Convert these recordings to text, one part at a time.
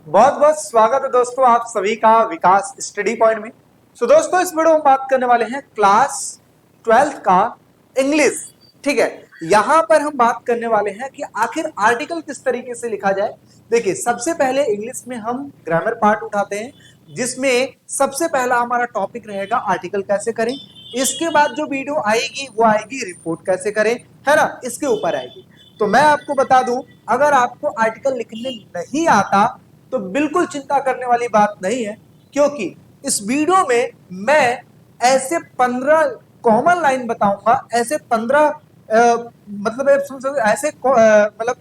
बहुत बहुत स्वागत है दोस्तों आप सभी का विकास स्टडी पॉइंट में। दोस्तों इस वीडियो में बात करने वाले हैं क्लास 12th का इंग्लिश। ठीक है, यहां पर हम बात करने वाले हैं कि आखिर आर्टिकल किस तरीके से लिखा जाए। देखिए, सबसे पहले इंग्लिश में हम ग्रामर पार्ट उठाते हैं, जिसमें सबसे पहला हमारा टॉपिक रहेगा आर्टिकल कैसे करें। इसके बाद जो वीडियो आएगी वो आएगी रिपोर्ट कैसे करें, है ना, इसके ऊपर आएगी। तो मैं आपको बता दूं, अगर आपको आर्टिकल लिखने नहीं आता तो बिल्कुल चिंता करने वाली बात नहीं है, क्योंकि इस वीडियो में मैं ऐसे 15 कॉमन लाइन बताऊंगा, ऐसे 15 मतलब ऐसे मतलब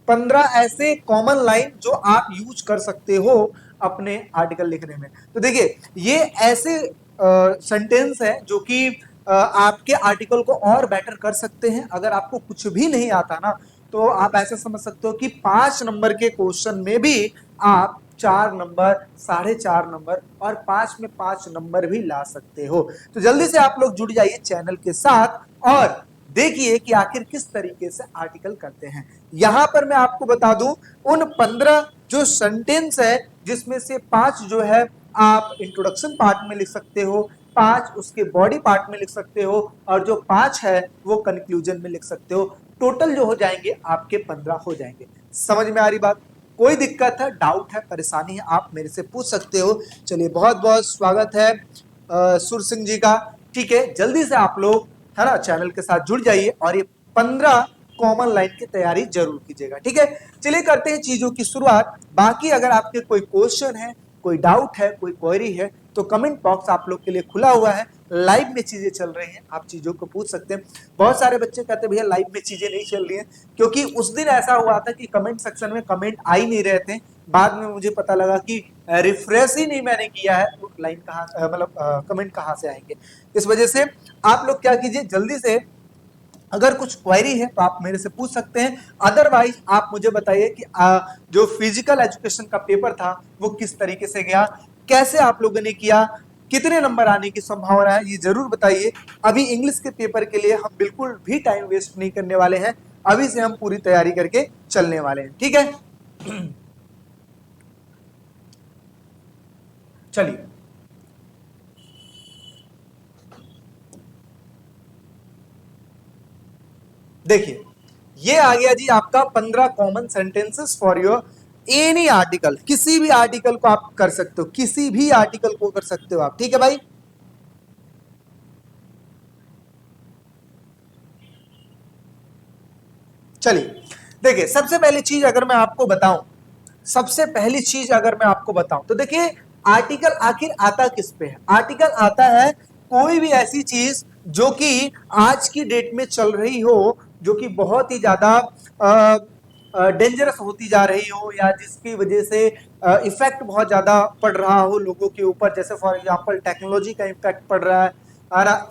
15 ऐसे कॉमन लाइन जो आप यूज कर सकते हो अपने आर्टिकल लिखने में। तो देखिए, ये ऐसे सेंटेंस है जो कि आपके आर्टिकल को और बेटर कर सकते हैं। अगर आपको कुछ भी नहीं आता ना, तो आप ऐसे समझ सकते हो कि 5 नंबर के क्वेश्चन में भी आप 4 नंबर, 4.5 नंबर और 5 में 5 नंबर भी ला सकते हो। तो जल्दी से आप लोग जुड़ जाइए चैनल के साथ और देखिए कि आखिर किस तरीके से आर्टिकल करते हैं। यहां पर मैं आपको बता दूं, उन 15 जो सेंटेंस है, जिसमें से 5 जो है आप इंट्रोडक्शन पार्ट में लिख सकते हो, 5 उसके बॉडी पार्ट में लिख सकते हो, और जो 5 है वो कंक्लूजन में लिख सकते हो। टोटल जो हो जाएंगे आपके 15 हो जाएंगे। समझ में आ रही बात? कोई दिक्कत है, डाउट है, परेशानी है, आप मेरे से पूछ सकते हो। चलिए, बहुत बहुत स्वागत है सुर सिंह जी का। ठीक है, जल्दी से आप लोग, है ना, चैनल के साथ जुड़ जाइए और ये 15 कॉमन लाइन की तैयारी जरूर कीजिएगा। ठीक है, चलिए करते हैं चीजों की शुरुआत। बाकी अगर आपके कोई क्वेश्चन है, कोई डाउट है, कोई क्वेरी है, तो कमेंट बॉक्स आप लोग के लिए खुला हुआ है। लाइव में चीजें चल रही हैं, आप चीजों को पूछ सकते हैं। बहुत सारे बच्चे कहते हैं भैया लाइव में चीजें नहीं चल रही हैं, क्योंकि उस दिन ऐसा हुआ था कि कमेंट सेक्शन में कमेंट आ ही नहीं रहे थे। बाद में मुझे पता लगा कि रिफ्रेश ही नहीं मैंने किया है, तो लाइन कहाँ मतलब कमेंट कहाँ से आएंगे। इस वजह से आप लोग क्या कीजिए, जल्दी से अगर कुछ क्वेरी है तो आप मेरे से पूछ सकते हैं। अदरवाइज आप मुझे बताइए कि जो फिजिकल एजुकेशन का पेपर था वो किस तरीके से गया, कैसे आप लोगों ने किया, कितने नंबर आने की संभावना है, ये जरूर बताइए। अभी इंग्लिश के पेपर के लिए हम बिल्कुल भी टाइम वेस्ट नहीं करने वाले हैं, अभी से हम पूरी तैयारी करके चलने वाले हैं। ठीक है, चलिए देखिए, ये आ गया जी आपका 15 common sentences for your any article. किसी भी आर्टिकल को आप कर सकते हो, किसी भी आर्टिकल को कर सकते हो आप। ठीक है भाई, चलिए देखिए, सबसे पहली चीज अगर मैं आपको बताऊं, सबसे पहली चीज अगर मैं आपको बताऊं तो देखिए, आर्टिकल आखिर आता किस पे है। आर्टिकल आता है कोई भी ऐसी चीज जो कि आज की डेट में चल रही हो, जो कि बहुत ही ज्यादा डेंजरस होती जा रही हो, या जिसकी वजह से इफेक्ट बहुत ज्यादा पड़ रहा हो लोगों के ऊपर। जैसे फॉर एग्जांपल टेक्नोलॉजी का इफेक्ट पड़ रहा है,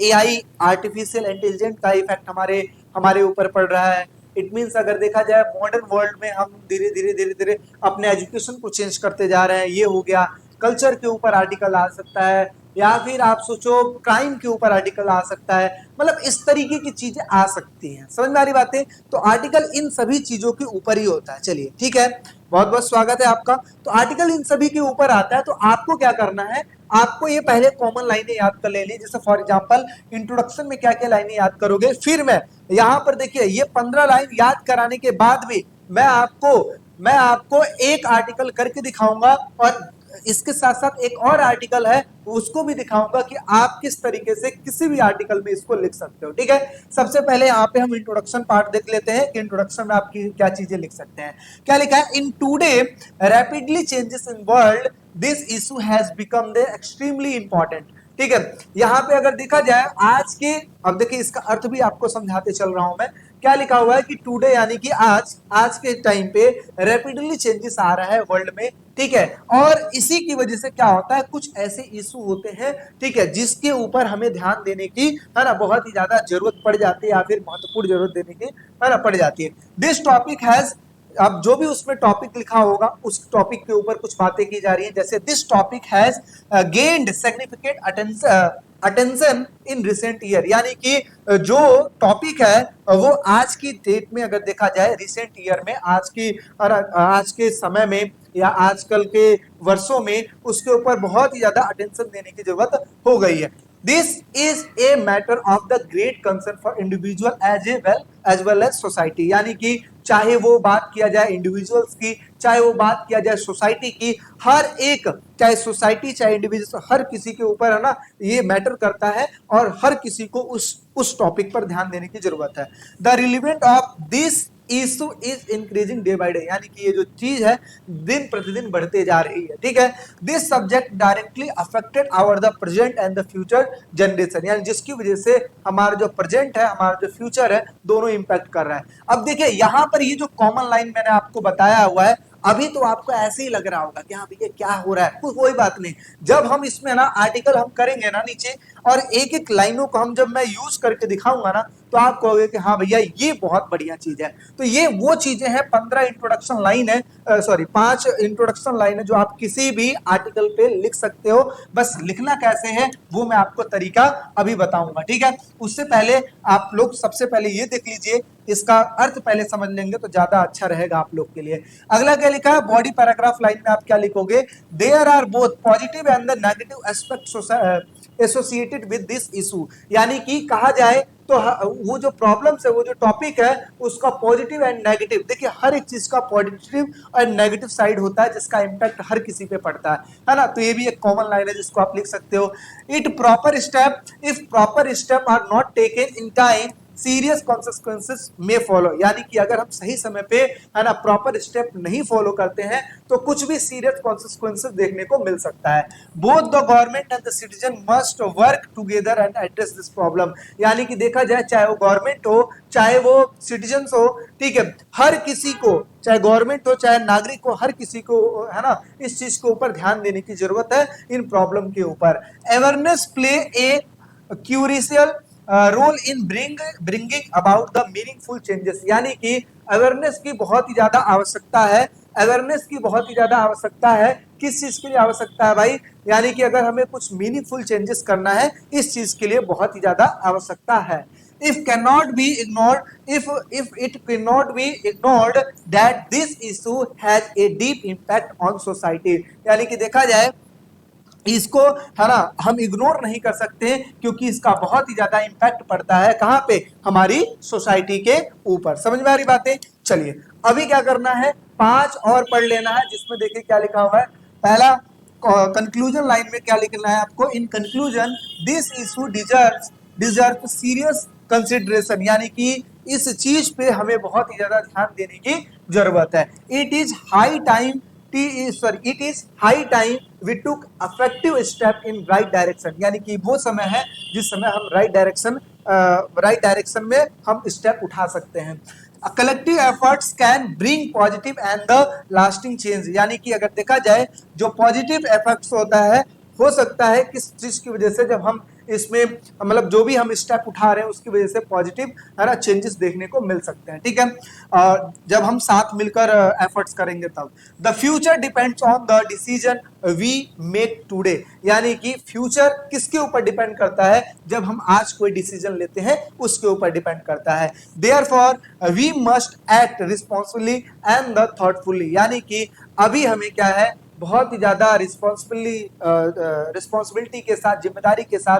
एआई आर्टिफिशियल इंटेलिजेंस का इफेक्ट हमारे हमारे ऊपर पड़ रहा है। इट मीन्स अगर देखा जाए मॉडर्न वर्ल्ड में हम धीरे धीरे धीरे धीरे अपने एजुकेशन को चेंज करते जा रहे हैं। ये हो गया, कल्चर के ऊपर आर्टिकल आ सकता है, या फिर आप सोचो क्राइम के ऊपर आर्टिकल आ सकता है। मतलब इस तरीके की चीजें आ सकती हैं। समझ में आ रही बातें? तो आर्टिकल इन सभी चीजों के ऊपर ही होता है। चलिए ठीक है, बहुत बहुत स्वागत है आपका। तो आर्टिकल इन सभी के ऊपर आता है, तो आपको क्या करना है, आपको ये पहले कॉमन लाइनें याद कर लेनी। जैसे फॉर एग्जांपल इंट्रोडक्शन में क्या क्या लाइनें याद करोगे, फिर मैं यहां पर देखिए ये 15 लाइन याद कराने के बाद भी मैं आपको एक आर्टिकल करके दिखाऊंगा, और इसके साथ साथ एक और आर्टिकल है उसको भी दिखाऊंगा कि आप किस तरीके से किसी भी आर्टिकल में इसको लिख सकते हो। ठीक है, सबसे पहले यहाँ पे हम इंट्रोडक्शन पार्ट देख लेते हैं कि इंट्रोडक्शन में आप क्या चीजें लिख सकते हैं। क्या लिखा है, in today rapidly changes in world this issue has become the extremely important. ठीक है, यहाँ पे अगर देखा जाए आज के, अब देखिए इसका अर्थ भी आपको समझाते चल रहा हूं मैं। क्या लिखा हुआ है कि टुडे यानी कि आज, आज के टाइम पे रैपिडली चेंजेस आ रहा है वर्ल्ड में। ठीक है, और इसी की वजह से क्या होता है, कुछ ऐसे इशू होते हैं, ठीक है, जिसके ऊपर हमें ध्यान देने की, है ना, बहुत ही ज्यादा जरूरत पड़ जाती है, या फिर महत्वपूर्ण जरूरत देने की, है ना, पड़ जाती है। दिस टॉपिक हैज, अब जो भी उसमें टॉपिक लिखा होगा उस टॉपिक के ऊपर कुछ बातें की जा रही है। जैसे this topic has gained significant attention in recent year, यानी कि जो टॉपिक है वो आज की डेट में अगर देखा जाए, रिसेंट ईयर में, आज के समय में या आजकल के वर्षों में उसके ऊपर बहुत ही ज्यादा अटेंशन देने की जरूरत हो गई है। This is a matter of the great concern for individual as well as society, यानी कि चाहे वो बात किया जाए इंडिविजुअल्स की, चाहे वो बात किया जाए सोसाइटी की, हर एक, चाहे सोसाइटी चाहे इंडिविजुअल, हर किसी के ऊपर है ना ये मैटर करता है और हर किसी को उस टॉपिक पर ध्यान देने की जरूरत है। The relevant of this issue is increasing day by day, यानी कि ये जो चीज है दिन प्रतिदिन बढ़ते जा रही है, ठीक है। This subject directly affected our the present and the future generation, यानी जिसकी वजह से हमारा जो प्रेजेंट है, हमारा जो फ्यूचर है, दोनों इंपैक्ट कर रहा है। अब देखिए यहाँ पर ये जो कॉमन लाइन मैंने आपको बताया हुआ है, अभी तो आपको ऐसे ही लग रहा होगा कि हाँ भैया क्या हो रहा है, कोई बात नहीं। जब हम इसमें ना आर्टिकल हम करेंगे ना नीचे, और एक एक लाइनों को हम जब मैं यूज करके दिखाऊंगा ना, तो आप कहोगे कि हाँ भैया ये बहुत बढ़िया चीज है। तो ये वो चीजें हैं, 15 इंट्रोडक्शन लाइन है, सॉरी 5 इंट्रोडक्शन लाइन है जो आप किसी भी आर्टिकल पे लिख सकते हो। बस लिखना कैसे है वो मैं आपको तरीका अभी बताऊंगा, ठीक है। उससे पहले आप लोग सबसे पहले ये देख लीजिए, इसका अर्थ पहले समझ लेंगे तो ज्यादा अच्छा रहेगा आप लोग के लिए। अगला क्या लिखा है, बॉडी पैराग्राफ लाइन में आप क्या लिखोगे, there are both positive and the negative aspect associated with this issue, यानी कि कहा जाए तो वो जो प्रॉब्लम्स है, वो जो टॉपिक है, उसका पॉजिटिव एंड नेगेटिव, देखिए हर एक चीज का पॉजिटिव और नेगेटिव साइड होता है जिसका इंपैक्ट हर किसी पे पड़ता है ना। तो ये भी एक कॉमन लाइन है जिसको आप लिख सकते हो। It proper step, if proper step are not taken in time serious consequences may follow, यानी कि अगर हम सही समय पे है ना प्रॉपर स्टेप नहीं फॉलो करते हैं तो कुछ भी सीरियस कॉन्सिक्वेंसेस देखने को मिल सकता है। Both the government and the citizen must work together and address this problem, यानी कि देखा जाए चाहे वो गवर्नमेंट हो चाहे वो सिटीजन्स हो, ठीक है, हर किसी को, चाहे गवर्नमेंट हो चाहे नागरिक हो, हर किसी को है ना इस चीज के ऊपर ध्यान देने की जरूरत है, इन प्रॉब्लम के ऊपर। Awareness play a crucial role in bringing about the meaningful changes, यानी कि अवेयरनेस की बहुत ही ज्यादा आवश्यकता है। अवेयरनेस की बहुत ही ज्यादा आवश्यकता है, किस चीज के लिए आवश्यकता है भाई, यानी कि अगर हमें कुछ मीनिंगफुल चेंजेस करना है, इस चीज के लिए बहुत ही ज्यादा आवश्यकता है। if cannot be ignored, if it cannot be ignored that this issue has a deep impact on society, यानी कि देखा जाए इसको है ना हम इग्नोर नहीं कर सकते क्योंकि इसका बहुत ही ज्यादा इंपैक्ट पड़ता है कहां पे, हमारी सोसाइटी के ऊपर। समझ में आ रही बातें। चलिए अभी क्या करना है, 5 और पढ़ लेना है, जिसमें देखिए क्या लिखा हुआ है। पहला कंक्लूजन लाइन में क्या लिखना है आपको, in conclusion this issue deserve serious consideration, यानी कि इस चीज पे हमें बहुत ही ज्यादा ध्यान देने की जरूरत है। It is high time it is high time we took effective step in right direction, यानी कि वो समय है जिस समय हम राइट डायरेक्शन में हम स्टेप उठा सकते हैं। Collective efforts can bring positive and the lasting change, यानी कि अगर देखा जाए जो पॉजिटिव एफेक्ट्स होता है, हो सकता है किस चीज की वजह से, जब हम इसमें मतलब जो भी हम स्टेप उठा रहे हैं उसकी वजह से पॉजिटिव है ना चेंजेस देखने को मिल सकते हैं, ठीक है। जब हम साथ मिलकर एफर्ट्स करेंगे तब। The future depends on the decision we make today, यानी कि फ्यूचर किसके ऊपर डिपेंड करता है, जब हम आज कोई डिसीजन लेते हैं उसके ऊपर डिपेंड करता है। Therefore we must act responsibly and the thoughtfully, यानी कि अभी हमें क्या है बहुत ही ज्यादा रिस्पॉन्सिबिलिटी के साथ, जिम्मेदारी के साथ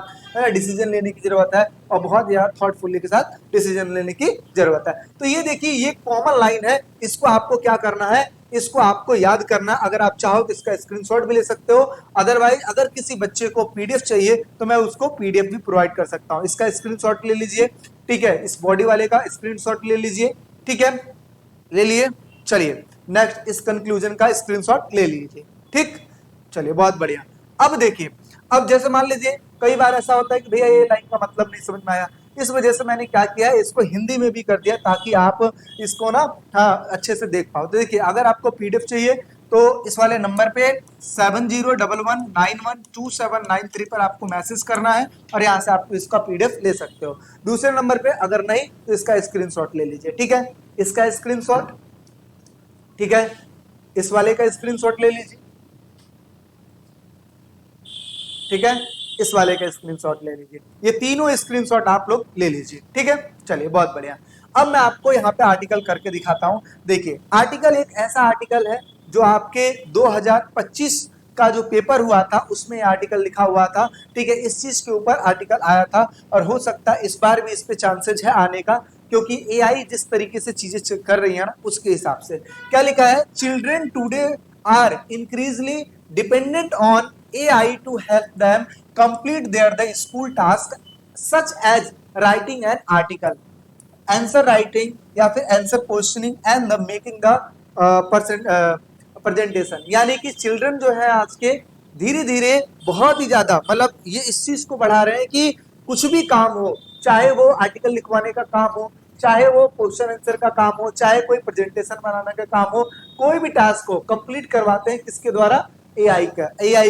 डिसीजन लेने की जरूरत है और बहुत ज्यादा थॉटफुली के साथ डिसीजन लेने की जरूरत है। तो ये देखिए ये कॉमन लाइन है, इसको आपको क्या करना है, इसको आपको याद करना। अगर आप चाहो तो इसका स्क्रीनशॉट भी ले सकते हो, अदरवाइज अगर किसी बच्चे को पीडीएफ चाहिए तो मैं उसको पीडीएफ भी प्रोवाइड कर सकता हूँ। इसका स्क्रीनशॉट ले लीजिए, ठीक है, इस बॉडी वाले का स्क्रीनशॉट ले लीजिए, ठीक है, ले लिए। चलिए नेक्स्ट इस कंक्लूजन का स्क्रीनशॉट ले लीजिए, ठीक। चलिए बहुत बढ़िया। अब देखिए, अब जैसे मान लीजिए कई बार ऐसा होता है कि भैया ये लाइन का मतलब नहीं समझ में आया, इस वजह से मैंने क्या किया है, इसको हिंदी में भी कर दिया ताकि आप इसको ना हाँ अच्छे से देख पाओ। तो देखिए अगर आपको पीडीएफ चाहिए तो इस वाले नंबर पे 7011912793 पर आपको मैसेज करना है और यहाँ से आप इसका पीडीएफ ले सकते हो। दूसरे नंबर पे अगर नहीं तो इसका स्क्रीनशॉट ले लीजिए, ठीक है, इसका स्क्रीनशॉट, ठीक है, इस वाले का स्क्रीनशॉट ले लीजिए, ठीक है, इस वाले का स्क्रीनशॉट ले लीजिए। ये तीनों स्क्रीनशॉट आप लोग ले लीजिए, ठीक है। चलिए बहुत बढ़िया। अब मैं आपको यहाँ पे आर्टिकल करके दिखाता हूँ। देखिए आर्टिकल एक ऐसा आर्टिकल है जो आपके 2025 का जो पेपर हुआ था उसमें आर्टिकल लिखा हुआ था, ठीक है, इस चीज के ऊपर आर्टिकल आया था और हो सकता है इस बार भी इस पे चांसेस है आने का, क्योंकि एआई जिस तरीके से चीजें कर रही है ना उसके हिसाब से। क्या लिखा है, children today are increasingly dependent on AI to help them complete their the school task such as writing an article, answer writing या फिर answer questioning and the making the presentation. यानी कि चिल्ड्रन जो है आज के धीरे धीरे बहुत ही ज्यादा मतलब ये इस चीज को बढ़ा रहे हैं कि कुछ भी काम हो, चाहे वो आर्टिकल लिखवाने का काम हो, चाहे वो क्वेश्चन आंसर का काम हो, चाहे कोई प्रेजेंटेशन बनाने का काम हो, कोई भी टास्क हो कंप्लीट करवाते हैं किसके द्वारा, एआई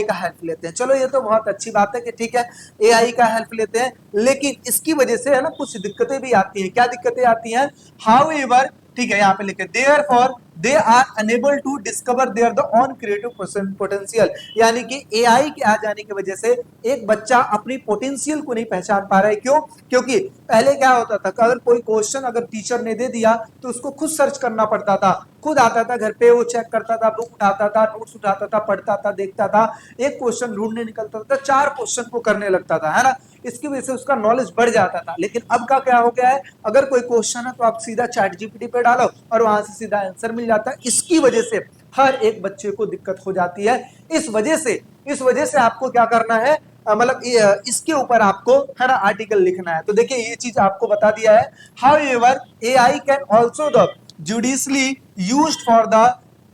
का हेल्प लेते हैं। चलो ये तो बहुत अच्छी बात है कि ठीक है एआई का हेल्प लेते हैं, लेकिन इसकी वजह से है ना कुछ दिक्कतें भी आती हैं। क्या दिक्कतें आती हैं, हाउ एवर, ठीक है यहाँ पे लिखे therefore they are unable to discover their the own creative potential. यानी कि एआई के आ जाने की वजह से एक बच्चा अपनी पोटेंशियल को नहीं पहचान पा रहा है। क्यों, क्योंकि पहले क्या होता था, अगर कोई क्वेश्चन अगर टीचर ने दे दिया तो उसको खुद सर्च करना पड़ता था, खुद आता था घर पे, वो चेक करता था, बुक उठाता था, नोट्स उठाता था, पढ़ता था, देखता था, एक क्वेश्चन ढूंढने निकलता था, 4 क्वेश्चन को करने लगता था, है ना। इसकी वजह से उसका नॉलेज बढ़ जाता था। लेकिन अब का क्या हो गया है, अगर कोई क्वेश्चन है तो आप सीधा चैट जीपीटी पे डालो और वहां से सीधा आंसर मिल जाता है। इसकी वजह से हर एक बच्चे को दिक्कत हो जाती है। इस वजह से आपको क्या करना है, मतलब इसके ऊपर आपको है ना आर्टिकल लिखना है। तो देखिए ये चीज आपको बता दिया है। However AI can also the judicially used for the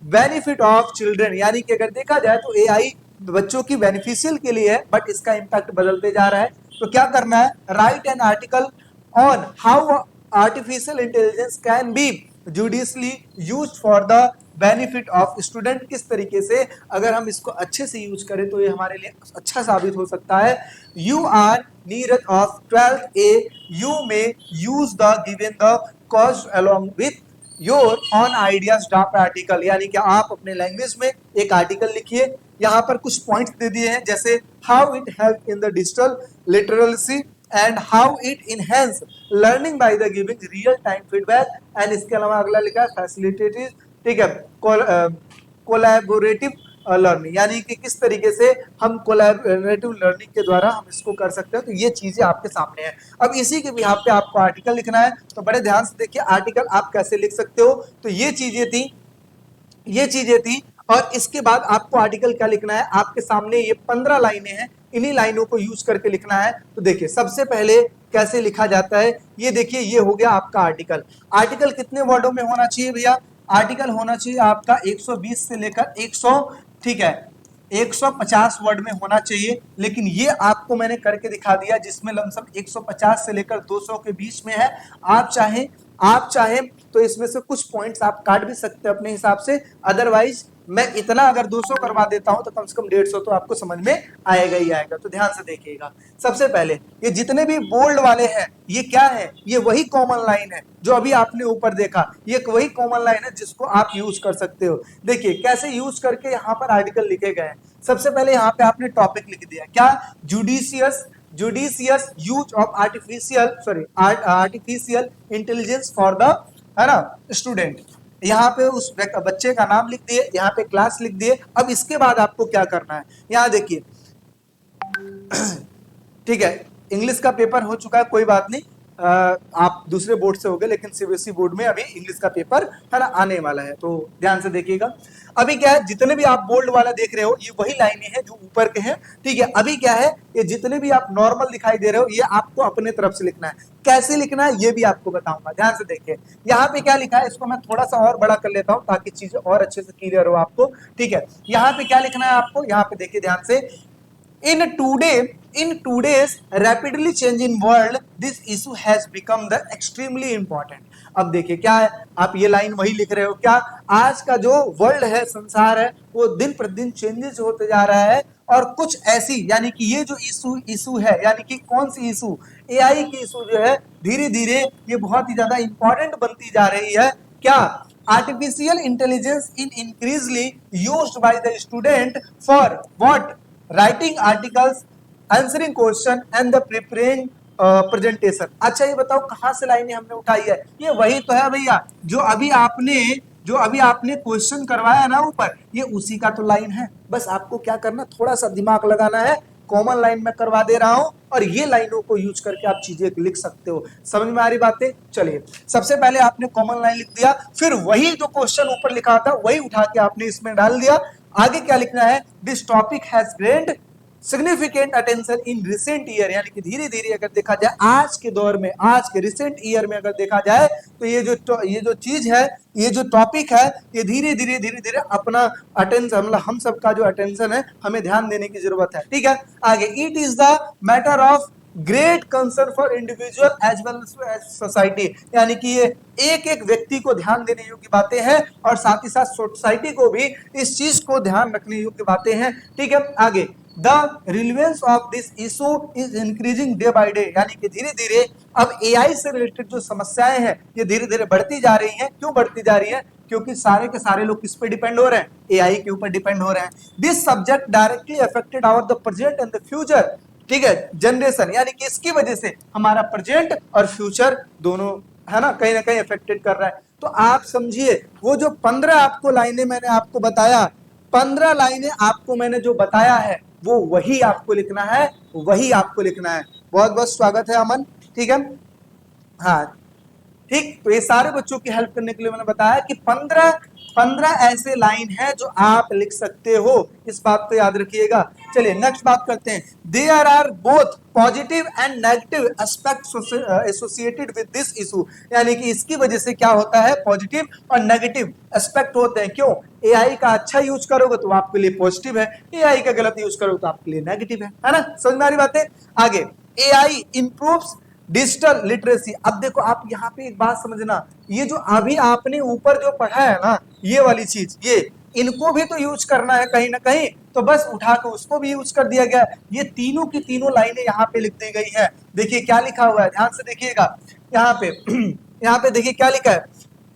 benefit of children. यानी कि अगर देखा जाए तो एआई बच्चों की बेनिफिशियल के लिए है, बट इसका इंपैक्ट बदलते जा रहा है। तो क्या करना है, right an article on how artificial intelligence can be judicially used for the benefit of student. किस तरीके से अगर हम इसको अच्छे से यूज करें तो ये हमारे लिए अच्छा साबित हो सकता है। You are Neeraj of 12th A, you may use the given the cause along with your own ideas draft article. यानी कि आप अपने लैंग्वेज में एक आर्टिकल लिखिए। यहाँ पर कुछ पॉइंट्स दे दिए हैं, जैसे how it help in the digital literacy and how it enhance learning by the giving real time feedback. And इसके अलावा अगला लिखा है फैसिलिटेटिव, ठीक है, कोलैबोरेटिव लर्निंग। यानी कि किस तरीके से हम कोलैबोरेटिव लर्निंग के द्वारा हम इसको कर सकते हैं। तो ये चीजें आपके सामने है। अब इसी के बिहाफ पे आपको आर्टिकल लिखना है, तो बड़े ध्यान से देखिए आर्टिकल आप कैसे लिख सकते हो। तो ये चीजें थी और इसके बाद आपको आर्टिकल क्या लिखना है, आपके सामने ये 15 लाइनें हैं, इन्हीं लाइनों को यूज करके लिखना है। तो देखिए सबसे पहले कैसे लिखा जाता है, ये देखिए ये हो गया आपका आर्टिकल। आर्टिकल कितने वर्डों में होना चाहिए भैया, आर्टिकल होना चाहिए आपका 120 से लेकर 100, ठीक है, 150 वर्ड में होना चाहिए। लेकिन ये आपको मैंने करके दिखा दिया जिसमें लमसम 150 से लेकर 200 के बीच में है। आप चाहें तो इसमें से कुछ पॉइंट्स आप काट भी सकते हैं अपने हिसाब से, अदरवाइज मैं इतना अगर 200 करवा देता हूं तो कम से कम 150 तो आपको समझ में आएगा ही आएगा। तो ध्यान से देखिएगा, सबसे पहले ये जितने भी बोल्ड वाले हैं ये क्या है, ये वही कॉमन लाइन है जो अभी आपने ऊपर देखा, ये वही कॉमन लाइन है जिसको आप यूज कर सकते हो। देखिए कैसे यूज करके यहाँ पर आर्टिकल लिखे गए हैं। सबसे पहले यहाँ पे आपने टॉपिक लिख दिया, क्या, judicious use of artificial intelligence for the, है ना, स्टूडेंट। यहाँ पे उस बच्चे का नाम लिख दिए, यहाँ पे क्लास लिख दिए। अब इसके बाद आपको क्या करना है, यहाँ देखिए ठीक है, इंग्लिश का पेपर हो चुका है, कोई बात नहीं, आप दूसरे बोर्ड से हो गए, लेकिन सीबीएसई बोर्ड में अभी इंग्लिश का पेपर है ना आने वाला है। तो ध्यान से देखिएगा। अभी क्या है, जितने भी आप बोल्ड वाला देख रहे हो ये वही लाइनें हैं जो ऊपर के हैं, ठीक है। अभी क्या है, ये जितने भी आप नॉर्मल दिखाई दे रहे हो ये आपको अपने तरफ से लिखना है। कैसे लिखना है ये भी आपको बताऊंगा, ध्यान से देखिए। यहाँ पे क्या लिखा है, इसको मैं थोड़ा सा और बड़ा कर लेता हूँ ताकि चीजें और अच्छे से क्लियर हो आपको, ठीक है। यहाँ पे क्या लिखना है आपको, यहाँ पे देखिए ध्यान से, in today's rapidly changing world this issue has become the extremely important। अब देखिए क्या है, आप ये लाइन वही लिख रहे हो, क्या, आज का जो वर्ल्ड है, संसार है, वो दिन प्रतिदिन चेंजेस होते जा रहा है। और कुछ ऐसी, यानी कि ये जो इशू है, यानी कि कौन सी इशू, एआई की इशू जो है धीरे धीरे ये बहुत ही ज्यादा इंपॉर्टेंट बनती जा रही है। क्या, artificial intelligence in increasingly used by the student for what, writing articles, answering question and the preparing presentation. अच्छा ये बताओ कहां से लाइनें हमने उठाई है, ये वही तो है भैया जो अभी आपने जो अभी आपने क्वेश्चन करवाया ना ऊपर, ये उसी का तो लाइन है। बस आपको क्या करना, थोड़ा सा दिमाग लगाना है। कॉमन लाइन में करवा दे रहा हूं और ये लाइनों को यूज करके आप चीजें लिख सकते हो। समझ में आ रही बातें? चलिए, सबसे पहले आपने कॉमन लाइन लिख दिया, फिर वही जो क्वेश्चन ऊपर लिखा था वही उठा के आपने इसमें डाल दिया। आगे क्या लिखना है, this topic has gained significant attention in recent year, यानी कि धीरे धीरे अगर देखा जाए आज के दौर में, आज के रिसेंट ईयर में अगर देखा जाए तो ये जो चीज है, ये जो टॉपिक है, ये धीरे धीरे अपना अटेंशन, मतलब हम सबका जो अटेंशन है हमें ध्यान देने की जरूरत है। ठीक है, आगे, it is the matter of great concern for individual as well as society, यानी कि ये एक एक व्यक्ति को ध्यान देने योग्य बातें हैं और साथ ही साथ सोसाइटी को भी इस चीज को ध्यान रखने योग्य बातें हैं। ठीक है, आगे, the relevance of this issue is increasing day by day, यानी कि धीरे धीरे अब एआई से रिलेटेड जो समस्याएं हैं ये धीरे धीरे बढ़ती जा रही हैं। क्यों बढ़ती जा रही है? क्योंकि सारे के सारे लोग किस पे डिपेंड हो रहे हैं, एआई के ऊपर डिपेंड हो रहे हैं। This subject directly affected our the present and the future, ठीक है, जनरेशन, यानी कि इसकी वजह से हमारा प्रेजेंट और फ्यूचर दोनों है ना कहीं अफेक्टेड कर रहा है। तो आप समझिए, वो जो 15 आपको लाइनें मैंने आपको बताया, 15 लाइनें आपको मैंने जो बताया है वो वही आपको लिखना है, वही आपको लिखना है। बहुत बहुत स्वागत है अमन। ठीक है, हाँ ठीक, तो ये सारे बच्चों की हेल्प करने के लिए मैंने बताया कि 15 ऐसे लाइन है जो आप लिख सकते हो, इस बात को याद रखिएगा। चलिए नेक्स्ट बात करते हैं। There are both positive and negative aspects associated with this issue, यानी कि इसकी वजह से क्या होता है, पॉजिटिव और नेगेटिव एस्पेक्ट होते हैं। क्यों? एआई का अच्छा यूज करोगे तो आपके लिए पॉजिटिव है, एआई का गलत यूज करोगे तो आपके लिए नेगेटिव है ना? समझ में आ रही बातें? आगे, एआई इंप्रूव्स डिजिटल लिटरेसी। अब देखो, आप यहाँ पे एक बात समझना, ये जो अभी आपने ऊपर जो पढ़ा है ना, ये वाली चीज, ये इनको भी तो यूज करना है कहीं ना कहीं, तो बस उठा के उसको भी यूज कर दिया गया। ये तीनों की तीनों लाइनें यहाँ पे लिख दी गई है। देखिए क्या लिखा हुआ है, ध्यान से देखिएगा यहाँ पे यहाँ पे देखिए क्या लिखा है,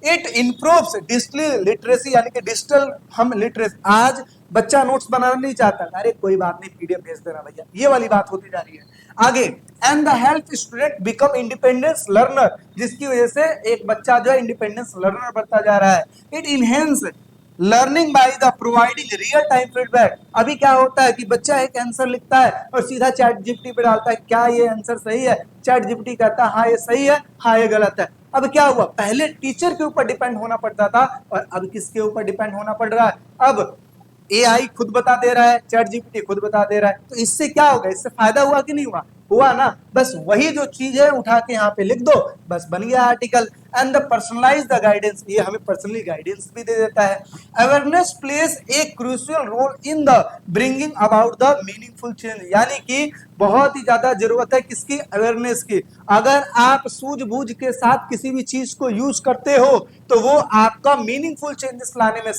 इट इंप्रूव्स डिजिटल लिटरेसी, यानी कि डिजिटल हम लिटरेसी। आज बच्चा नोट्स बनाना नहीं चाहता, अरे कोई बात नहीं, पीडीएफ भेज देना भैया, ये वाली बात होती जा रही है। आगे, and the help student become independence learner, जिसकी वजह से एक बच्चा जो है इंडिपेंडेंस लर्नर बनता जा रहा है। It enhance learning by the providing real time feedback. अभी क्या होता है कि बच्चा एक आंसर लिखता है और सीधा चैट जीपीटी पे डालता है, क्या ये आंसर सही है? चैट जीपीटी कहता है हाँ ये सही है, हाँ ये गलत है। अब क्या हुआ, पहले टीचर के ऊपर डिपेंड होना पड़ता था और अब किसके ऊपर डिपेंड होना पड़ रहा है? अब एआई खुद बता दे रहा है, चैट जीपीटी खुद बता दे रहा है। तो इससे क्या होगा, इससे फायदा हुआ कि नहीं हुआ? हुआ ना। बस वही जो चीज है उठा के यहाँ पे लिख दो, बस बन गया article. And the personalize the guidance, ये हमें पर्सनली गाइडेंस भी दे देता है। Awareness plays a crucial role in the bringing about the meaningful change, यानी कि बहुत ही ज्यादा जरूरत है किसकी? अवेयरनेस की। अगर आप सूझबूझ के साथ किसी भी चीज को यूज करते हो तो वो आपका मीनिंगफुल चेंजेस लाने में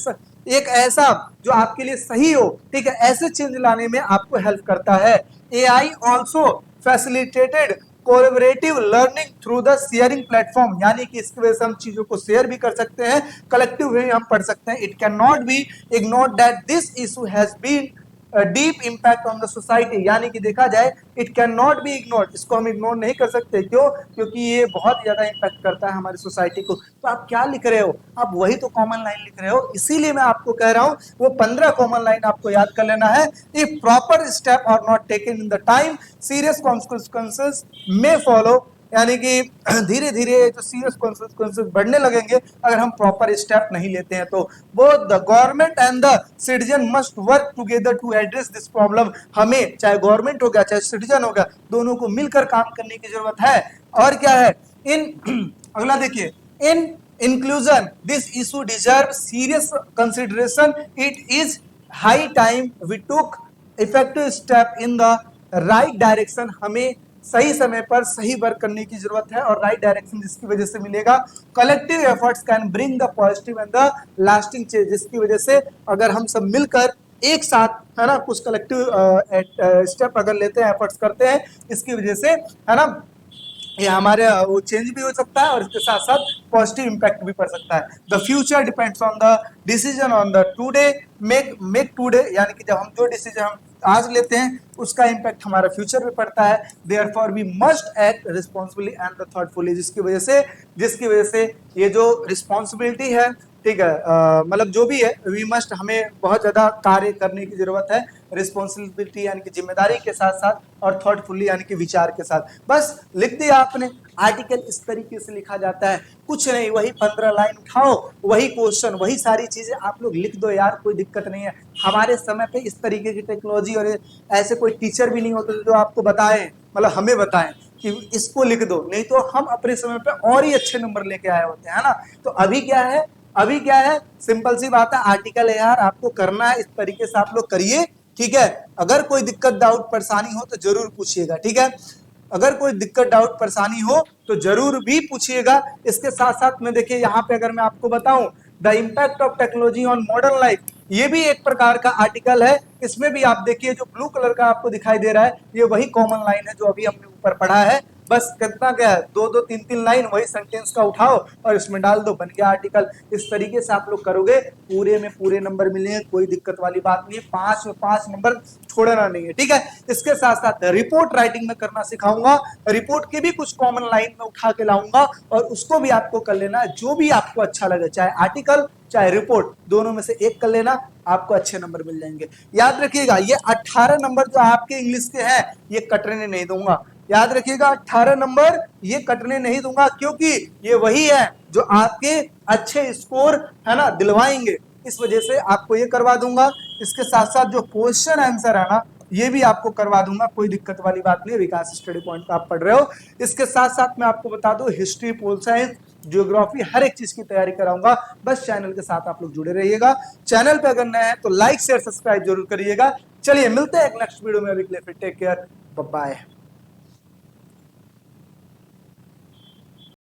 एक ऐसा जो आपके लिए सही हो, ठीक है, ऐसे चेंज लाने में आपको हेल्प करता है। AI also facilitated collaborative learning through the sharing platform, यानी कि इसकी वजह से हम चीजों को शेयर भी कर सकते हैं, कलेक्टिव वे हम पढ़ सकते हैं। It can not be ignored that this issue has been deep impact on the society, यानी कि देखा जाए it can not be ignored, इसको हम इग्नोर नहीं कर सकते। क्यों? क्योंकि ये बहुत ज्यादा इम्पैक्ट करता है हमारी सोसाइटी को। तो आप क्या लिख रहे हो, आप वही तो कॉमन लाइन लिख रहे हो, इसीलिए मैं आपको कह रहा हूं वो 15 कॉमन लाइन आपको याद कर लेना है। If proper step are not taken in the time, serious consequences may follow, यानी कि धीरे धीरे जो सीरियस कॉन्सिक्वेंसेस बढ़ने लगेंगे अगर हम प्रॉपर स्टेप नहीं लेते हैं। तो both the government and the citizen must work together to address this problem, हमें चाहे गवर्नमेंट हो गया चाहे सिटीजन हो गया, दोनों को मिलकर काम करने की जरूरत है। और क्या है, इन अगला देखिए, in conclusion this issue deserve serious consideration, it is high time we took effective step in the right direction, हमें सही समय पर सही वर्क करने की जरूरत है और राइट डायरेक्शन जिसकी वजह से मिलेगा। Collective efforts can bring the positive and the lasting change, जिसकी वजह से अगर हम सब मिलकर एक साथ है ना कुछ कलेक्टिव स्टेप अगर लेते हैं, एफर्ट्स करते हैं, इसकी वजह से है ना ये हमारे वो चेंज भी हो सकता है और इसके साथ साथ पॉजिटिव इंपैक्ट भी पड़ सकता है। The future depends on the decision on the today, make today, यानी कि जब हम जो डिसीजन हम आज लेते हैं उसका इंपैक्ट हमारा फ्यूचर में पड़ता है। Therefore we must act responsibly and thoughtfully, जिसकी वजह से ये जो रिस्पॉन्सिबिलिटी है ठीक है, मतलब जो भी है वी मस्ट, हमें बहुत ज्यादा कार्य करने की जरूरत है, रिस्पॉन्सिबिलिटी यानी कि जिम्मेदारी के साथ साथ, और थॉटफुली यानी कि विचार के साथ। बस लिख दिया आपने। आर्टिकल इस तरीके से लिखा जाता है, कुछ नहीं, वही 15 लाइन उठाओ, वही क्वेश्चन, वही सारी चीजें आप लोग लिख दो यार, कोई दिक्कत नहीं है। हमारे समय पे इस तरीके की टेक्नोलॉजी और ऐसे कोई टीचर भी नहीं होते जो आपको बताएं, मतलब हमें बताएं कि इसको लिख दो, नहीं तो हम अपने समय पे और ही अच्छे नंबर लेके आए होते हैं, है ना। तो अभी क्या है, अभी क्या है, सिंपल सी बात है, आर्टिकल है यार, आपको करना है, इस तरीके से आप लोग करिए, ठीक है। अगर कोई दिक्कत डाउट परेशानी हो तो जरूर पूछिएगा, ठीक है। अगर कोई दिक्कत डाउट परेशानी हो तो जरूर भी पूछिएगा। इसके साथ साथ में देखिए यहाँ पे अगर मैं आपको बताऊं, the impact of technology on modern life, ये भी एक प्रकार का आर्टिकल है। इसमें भी आप देखिए जो ब्लू कलर का आपको दिखाई दे रहा है, ये वही कॉमन लाइन है जो अभी हमने ऊपर पढ़ा है। बस कितना क्या है, दो दो तीन तीन लाइन वही सेंटेंस का उठाओ और इसमें डाल दो, बन गया आर्टिकल। इस तरीके से आप लोग करोगे, पूरे में पूरे नंबर मिलेंगे, कोई दिक्कत वाली बात नहीं है, 5 में 5 नंबर छोड़ना नहीं है, ठीक है। इसके साथ साथ रिपोर्ट राइटिंग में करना सिखाऊंगा, रिपोर्ट के भी कुछ कॉमन लाइन में उठा के लाऊंगा और उसको भी आपको कर लेना है, जो भी आपको अच्छा लगे, चाहे आर्टिकल चाहे रिपोर्ट, दोनों में से एक कर लेना, आपको अच्छे नंबर मिल जाएंगे। याद रखिएगा ये 18 नंबर जो आपके इंग्लिश के हैं, ये कटने नहीं दूंगा। याद रखिएगा 18 नंबर ये कटने नहीं दूंगा, क्योंकि ये वही है जो आपके अच्छे स्कोर है ना दिलवाएंगे, इस वजह से आपको ये करवा दूंगा। इसके साथ साथ जो क्वेश्चन आंसर है ना, ये भी आपको करवा दूंगा, कोई दिक्कत वाली बात नहीं। विकास स्टडी पॉइंट पे आप पढ़ रहे हो। इसके साथ साथ मैं आपको बता दूं, हिस्ट्री, पोल साइंस, ज्योग्राफी, हर एक चीज की तैयारी कराऊंगा। बस चैनल के साथ आप लोग जुड़े रहिएगा। चैनल पे अगर नए हैं तो लाइक शेयर सब्सक्राइब जरूर करिएगा। चलिए मिलते हैं एक नेक्स्ट वीडियो में, अभी के लिए फिर टेक केयर, बाय बाय।